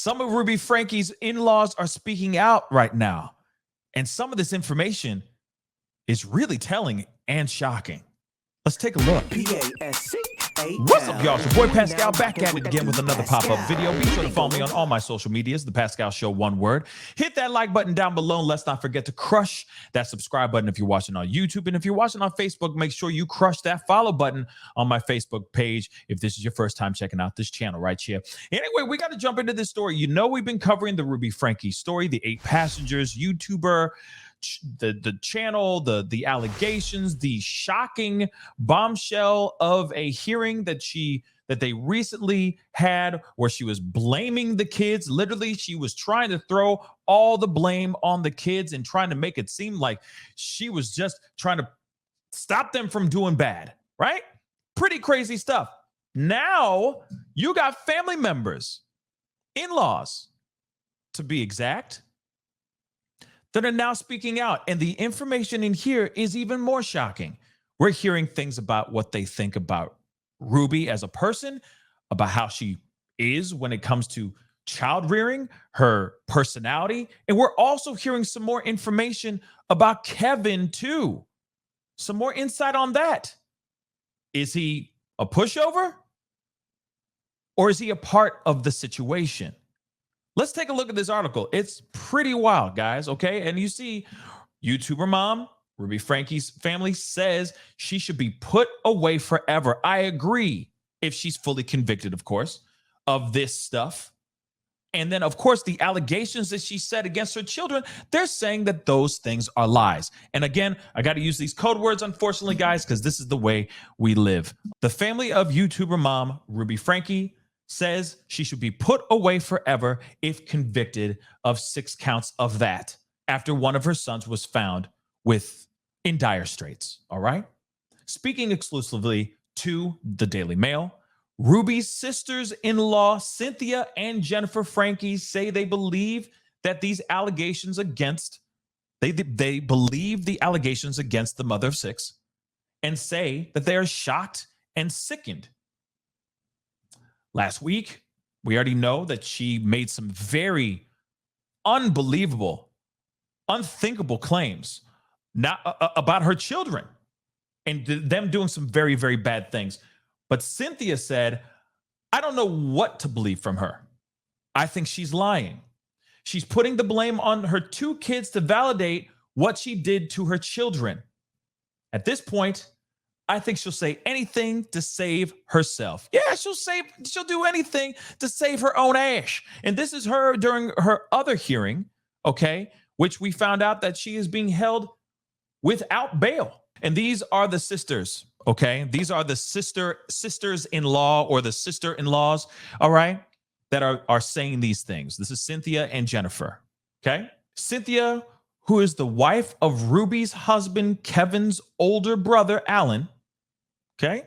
Some of Ruby Franke's in-laws are speaking out right now. And some of this information is really telling and shocking. Let's take a look. What's up, y'all? It's your boy Pascal back at it again with another pop-up video. Be sure to follow me on all my social medias, The Pascal Show, one word. Hit that like button down below, and let's not forget to crush that subscribe button if you're watching on YouTube. And if you're watching on Facebook, make sure you crush that follow button on my Facebook page if this is your first time checking out this channel right here. Anyway, we got to jump into this story. You know, we've been covering the Ruby Franke story, the 8 passengers, YouTuber, the channel, the allegations, the shocking bombshell of a hearing that they recently had where she was blaming the kids. Literally, she was trying to throw all the blame on the kids and trying to make it seem like she was just trying to stop them from doing bad, right? Pretty crazy stuff. Now you got family members, in-laws to be exact, that are now speaking out. And the information in here is even more shocking. We're hearing things about what they think about Ruby as a person, about how she is when it comes to child rearing, her personality. And we're also hearing some more information about Kevin too. Some more insight on that. Is he a pushover? Or is he a part of the situation? Let's take a look at this article. It's pretty wild, guys, okay? And you see, YouTuber mom, Ruby Franke's family says she should be put away forever. I agree, if she's fully convicted, of course, of this stuff. And then, of course, the allegations that she said against her children, they're saying that those things are lies. And again, I got to use these code words, unfortunately, guys, because this is the way we live. The family of YouTuber mom, Ruby Franke, says she should be put away forever if convicted of 6 counts of that after one of her sons was found in dire straits. All right. Speaking exclusively to the Daily Mail, Ruby's sisters-in-law, Cynthia and Jennifer Franke, say they believe that these allegations against, they believe the allegations against the mother of 6 and say that they are shocked and sickened. Last week, we already know that she made some very unbelievable, unthinkable claims about her children and them doing some very, very bad things. But Cynthia said, I don't know what to believe from her. I think she's lying. She's putting the blame on her 2 kids to validate what she did to her children. At this point, I think she'll say anything to save herself. Yeah, she'll do anything to save her own ass. And this is her during her other hearing, okay, which we found out that she is being held without bail. And these are the sisters, okay? These are the sisters-in-law or the sister-in-laws, all right, that are saying these things. This is Cynthia and Jennifer, okay? Cynthia, who is the wife of Ruby's husband, Kevin's older brother, Alan, okay,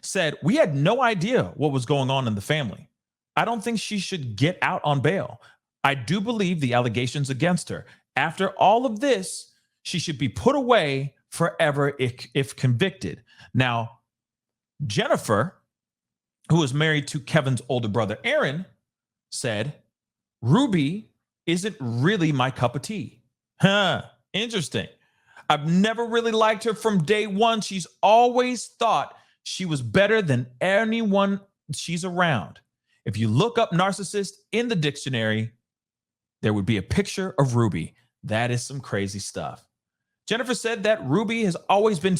said, we had no idea what was going on in the family. I don't think she should get out on bail. I do believe the allegations against her. After all of this, she should be put away forever if convicted. Now, Jennifer, who is married to Kevin's older brother, Aaron, said, Ruby isn't really my cup of tea. Interesting. I've never really liked her from day one. She's always thought she was better than anyone she's around. If you look up narcissist in the dictionary, there would be a picture of Ruby. That is some crazy stuff. Jennifer said that Ruby has always been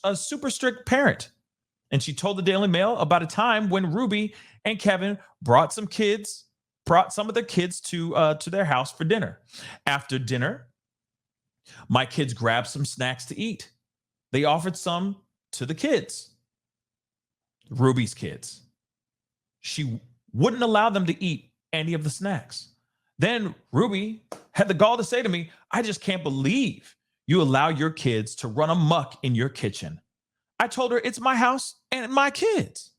a super strict parent. And she told the Daily Mail about a time when Ruby and Kevin brought some of their kids to their house for dinner. After dinner, my kids grabbed some snacks to eat. They offered some to the kids, Ruby's kids. She wouldn't allow them to eat any of the snacks. Then Ruby had the gall to say to me, I just can't believe you allow your kids to run amok in your kitchen. I told her it's my house and my kids.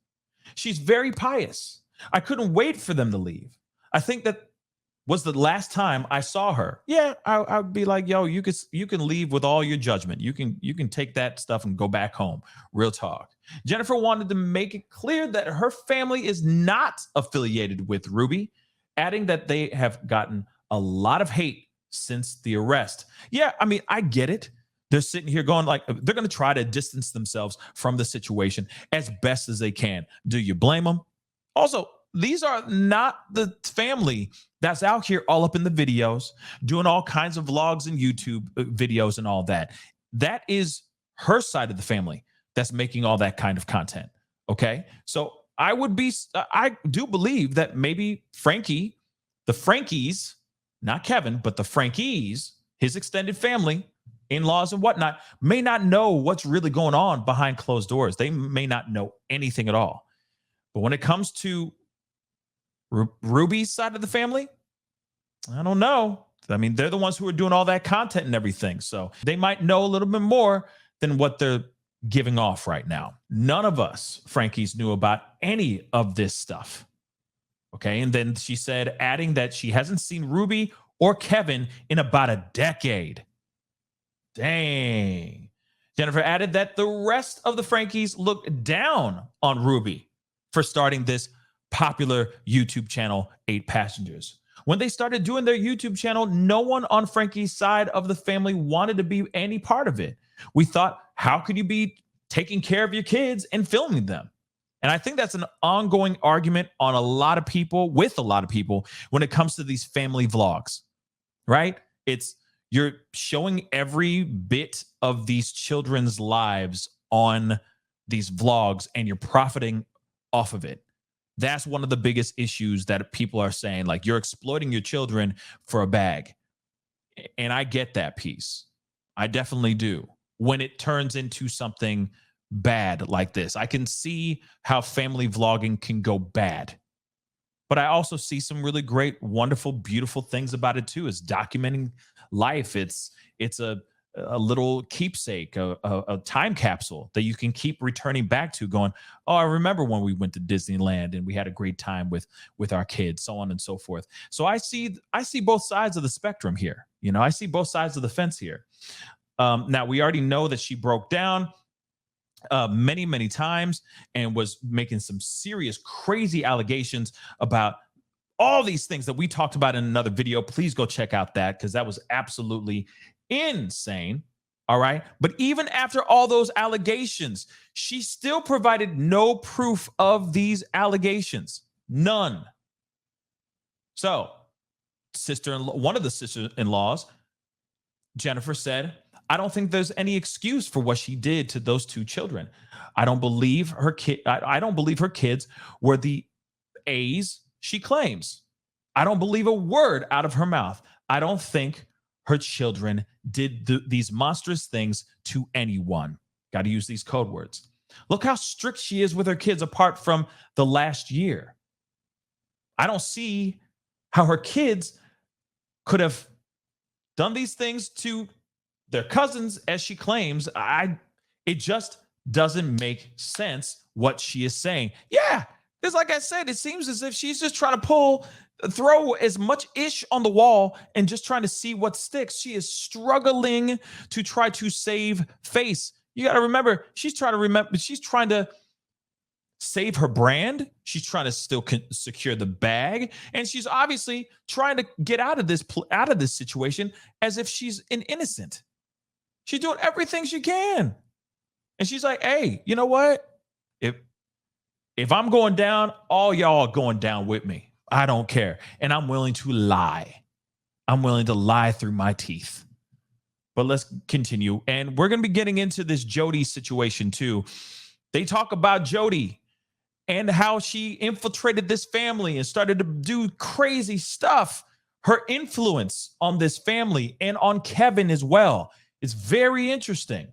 She's very pious. I couldn't wait for them to leave. I think that was the last time I saw her. Yeah, I'd be like, yo, you can leave with all your judgment. You can take that stuff and go back home. Real talk. Jennifer wanted to make it clear that her family is not affiliated with Ruby adding that they have gotten a lot of hate since the arrest. Yeah, I mean, I get it. They're sitting here going like they're going to try to distance themselves from the situation as best as they can. Do you blame them? Also, these are not the family that's out here all up in the videos, doing all kinds of vlogs and YouTube videos and all that. That is her side of the family that's making all that kind of content. Okay. So I do believe that maybe Frankie, the Frankies, not Kevin, but the Frankies, his extended family, in-laws and whatnot, may not know what's really going on behind closed doors. They may not know anything at all. But when it comes to Ruby's side of the family, I don't know. I mean, they're the ones who are doing all that content and everything. So they might know a little bit more than what they're giving off right now. None of us, Frankies, knew about any of this stuff. Okay. And then she said, adding that she hasn't seen Ruby or Kevin in about a decade. Dang. Jennifer added that the rest of the Frankies looked down on Ruby for starting this popular YouTube channel, 8 Passengers. When they started doing their YouTube channel, no one on Frankie's side of the family wanted to be any part of it. We thought, how could you be taking care of your kids and filming them? And I think that's an ongoing argument on a lot of people, with a lot of people, when it comes to these family vlogs, right? You're showing every bit of these children's lives on these vlogs and you're profiting off of it. That's one of the biggest issues that people are saying, like you're exploiting your children for a bag. And I get that piece. I definitely do. When it turns into something bad like this, I can see how family vlogging can go bad. But I also see some really great, wonderful, beautiful things about it too. It's documenting life. It's a little keepsake, a time capsule that you can keep returning back to, going, oh, I remember when we went to Disneyland and we had a great time with our kids, so on and so forth. So I see both sides of the spectrum here. You know, I see both sides of the fence here. Now we already know that she broke down many times and was making some serious, crazy allegations about all these things that we talked about in another video. Please go check out that, because that was absolutely insane. All right. But even after all those allegations, she still provided no proof of these allegations. None. So one of the sister-in-laws, Jennifer, said, I don't think there's any excuse for what she did to those 2 children. I don't believe her I don't believe her kids were the A's she claims. I don't believe a word out of her mouth. I don't think her children did these monstrous things to anyone. Got to use these code words. Look how strict she is with her kids apart from the last year. I don't see how her kids could have done these things to their cousins, as she claims. It just doesn't make sense what she is saying. Yeah, it's like I said, it seems as if she's just trying to throw as much ish on the wall and just trying to see what sticks. She is struggling to try to save face. You got to remember, she's trying to save her brand. She's trying to still secure the bag, and she's obviously trying to get out of this situation as if she's an innocent. She's doing everything she can. And she's like, hey, you know what? If I'm going down, all y'all are going down with me. I don't care. And I'm willing to lie. I'm willing to lie through my teeth. But let's continue. And we're going to be getting into this Jody situation too. They talk about Jody and how she infiltrated this family and started to do crazy stuff. Her influence on this family and on Kevin as well. It's very interesting.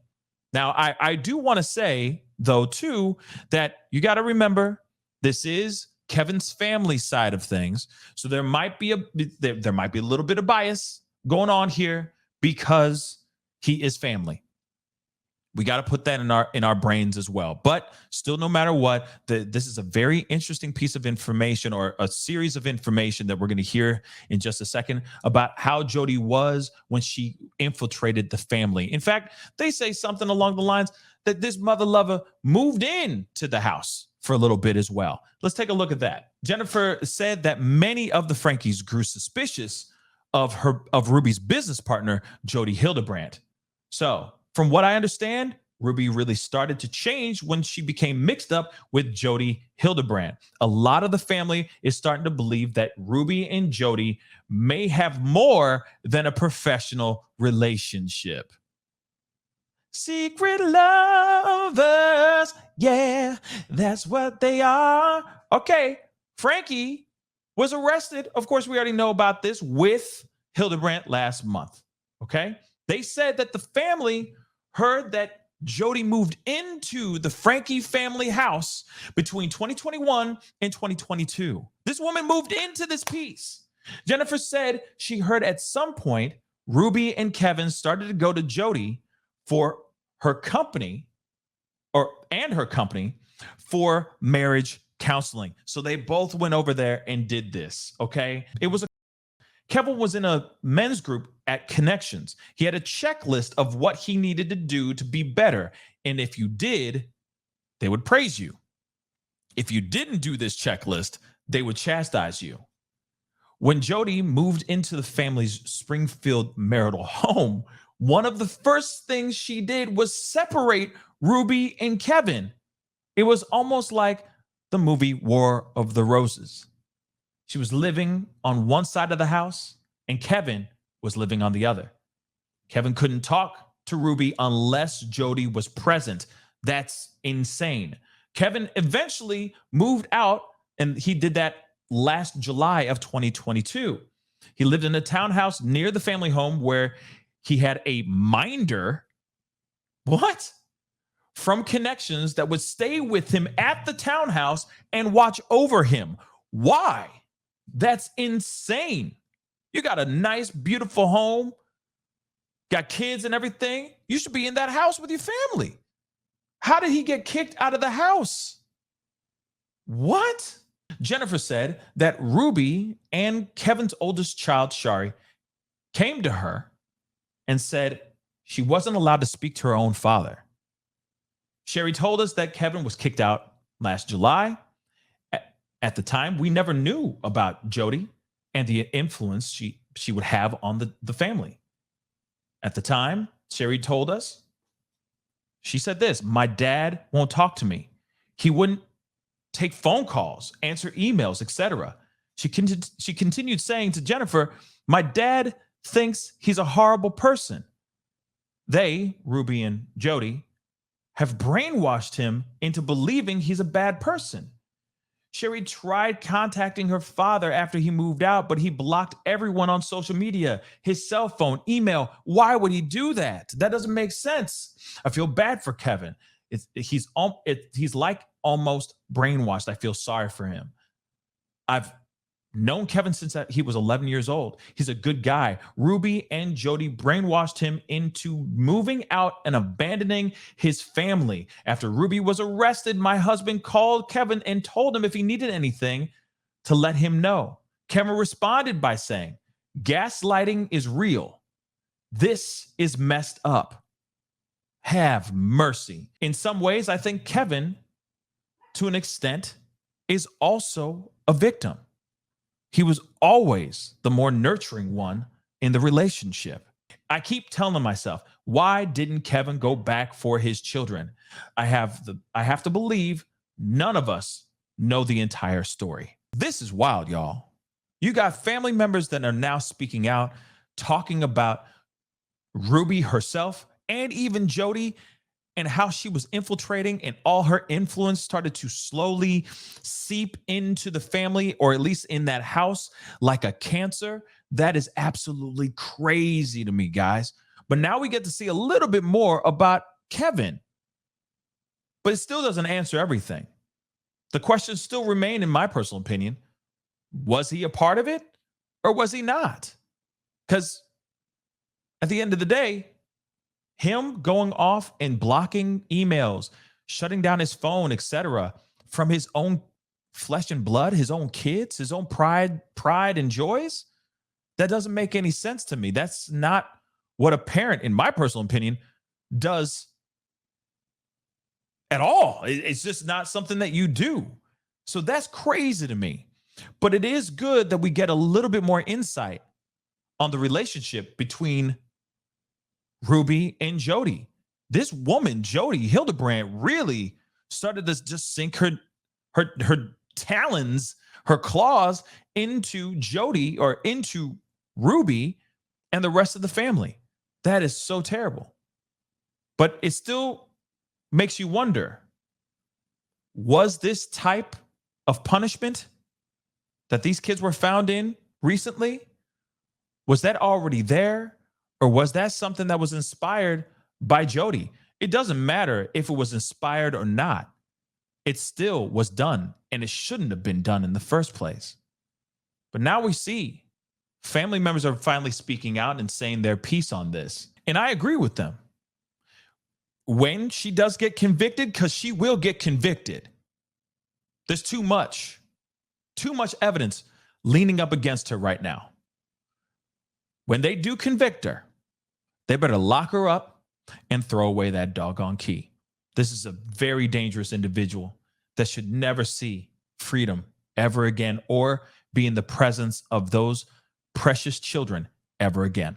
Now, I do want to say, though, too, that you got to remember this is Kevin's family side of things. So there might be a little bit of bias going on here because he is family. We got to put that in our brains as well. But still, no matter what, this is a very interesting piece of information, or a series of information that we're going to hear in just a second, about how Jody was when she infiltrated the family. In fact, they say something along the lines that this mother lover moved in to the house for a little bit as well. Let's take a look at that. Jennifer said that many of the Frankies grew suspicious of Ruby's business partner, Jody Hildebrandt. So, from what I understand, Ruby really started to change when she became mixed up with Jody Hildebrandt. A lot of the family is starting to believe that Ruby and Jody may have more than a professional relationship. Secret lovers, yeah, that's what they are. Okay, Frankie was arrested. Of course, we already know about this with Hildebrandt last month. Okay, they said that the family heard that Jody moved into the Frankie family house between 2021 and 2022. This woman moved into this piece. Jennifer said she heard at some point Ruby and Kevin started to go to Jody for her company and her company for marriage counseling. So they both went over there and did this. Okay. Kevin was in a men's group at Connections. He had a checklist of what he needed to do to be better. And if you did, they would praise you. If you didn't do this checklist, they would chastise you. When Jody moved into the family's Springfield marital home, one of the first things she did was separate Ruby and Kevin. It was almost like the movie War of the Roses. She was living on one side of the house, and Kevin was living on the other. Kevin couldn't talk to Ruby unless Jody was present. That's insane. Kevin eventually moved out, and he did that last July of 2022. He lived in a townhouse near the family home where he had a minder. What? From Connections that would stay with him at the townhouse and watch over him. Why? That's insane. You got a nice, beautiful home, got kids and everything. You should be in that house with your family. How did he get kicked out of the house? What? Jennifer said that Ruby and Kevin's oldest child, Shari, came to her and said she wasn't allowed to speak to her own father. Sherry told us that Kevin was kicked out last July. At the time, we never knew about Jody and the influence she would have on the family. At the time, Sherry told us, she said this: my dad won't talk to me. He wouldn't take phone calls, answer emails, etc. She continued saying to Jennifer, my dad thinks he's a horrible person. They, Ruby and Jody, have brainwashed him into believing he's a bad person. Sherry tried contacting her father after he moved out, but he blocked everyone on social media, his cell phone, email. Why would he do that? That doesn't make sense. I feel bad for Kevin. He's like almost brainwashed. I feel sorry for him. I've known Kevin since he was 11 years old. He's a good guy. Ruby and Jody brainwashed him into moving out and abandoning his family. After Ruby was arrested, my husband called Kevin and told him if he needed anything to let him know. Kevin responded by saying, gaslighting is real. This is messed up. Have mercy. In some ways, I think Kevin, to an extent, is also a victim. He was always the more nurturing one in the relationship. I keep telling myself, why didn't Kevin go back for his children? I have to believe none of us know the entire story. This is wild, y'all. You got family members that are now speaking out, talking about Ruby herself and even Jody, and how she was infiltrating and all her influence started to slowly seep into the family, or at least in that house, like a cancer. That is absolutely crazy to me, guys. But now we get to see a little bit more about Kevin. But it still doesn't answer everything. The questions still remain, in my personal opinion. Was he a part of it or was he not? Because at the end of the day, him going off and blocking emails, shutting down his phone, etc., from his own flesh and blood, his own kids, his own pride and joys, that doesn't make any sense to me. That's not what a parent, in my personal opinion, does at all. It's just not something that you do. So that's crazy to me. But it is good that we get a little bit more insight on the relationship between Ruby and Jody. This woman, Jody Hildebrand, really started to just sink her talons, her claws into Jody or into Ruby and the rest of the family. That is so terrible. But it still makes you wonder, was this type of punishment that these kids were found in recently, was that already there? Or was that something that was inspired by Jody? It doesn't matter if it was inspired or not. It still was done, and it shouldn't have been done in the first place. But now we see family members are finally speaking out and saying their piece on this. And I agree with them. When she does get convicted, because she will get convicted, there's too much evidence leaning up against her right now. When they do convict her, they better lock her up and throw away that doggone key. This is a very dangerous individual that should never see freedom ever again or be in the presence of those precious children ever again.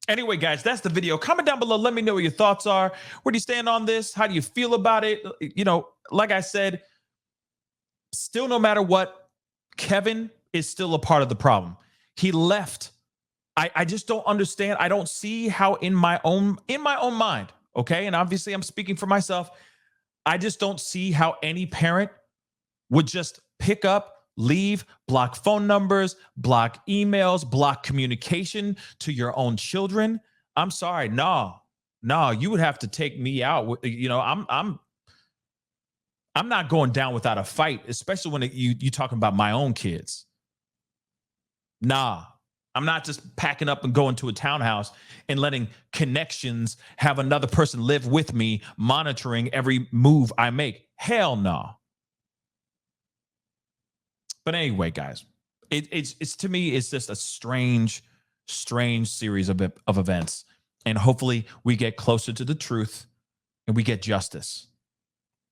Anyway, guys, that's the video. Comment down below. Let me know what your thoughts are. Where do you stand on this? How do you feel about it? You know, like I said, still, no matter what, Kevin is still a part of the problem. He left. I just don't understand. I don't see how in my own mind, okay? And obviously I'm speaking for myself. I just don't see how any parent would just pick up, leave, block phone numbers, block emails, block communication to your own children. I'm sorry. No, you would have to take me out. You know, I'm not going down without a fight, especially when you talking about my own kids. Nah, I'm not just packing up and going to a townhouse and letting connections have another person live with me, monitoring every move I make. Hell no. But anyway, guys, it's to me, it's just a strange series of events. And hopefully we get closer to the truth and we get justice.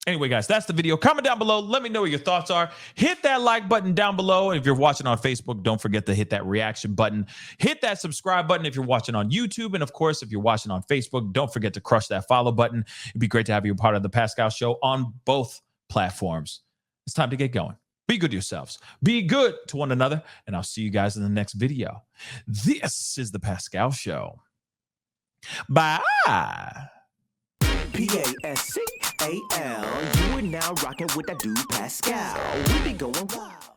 Anyway, guys, that's the video. Comment down below. Let me know what your thoughts are. Hit that like button down below. And if you're watching on Facebook, don't forget to hit that reaction button. Hit that subscribe button if you're watching on YouTube. And of course, if you're watching on Facebook, don't forget to crush that follow button. It'd be great to have you a part of the Pascal Show on both platforms. It's time to get going. Be good to yourselves. Be good to one another. And I'll see you guys in the next video. This is the Pascal Show. Bye. Pascal, you are now rocking with that dude Pascal. We be going wild.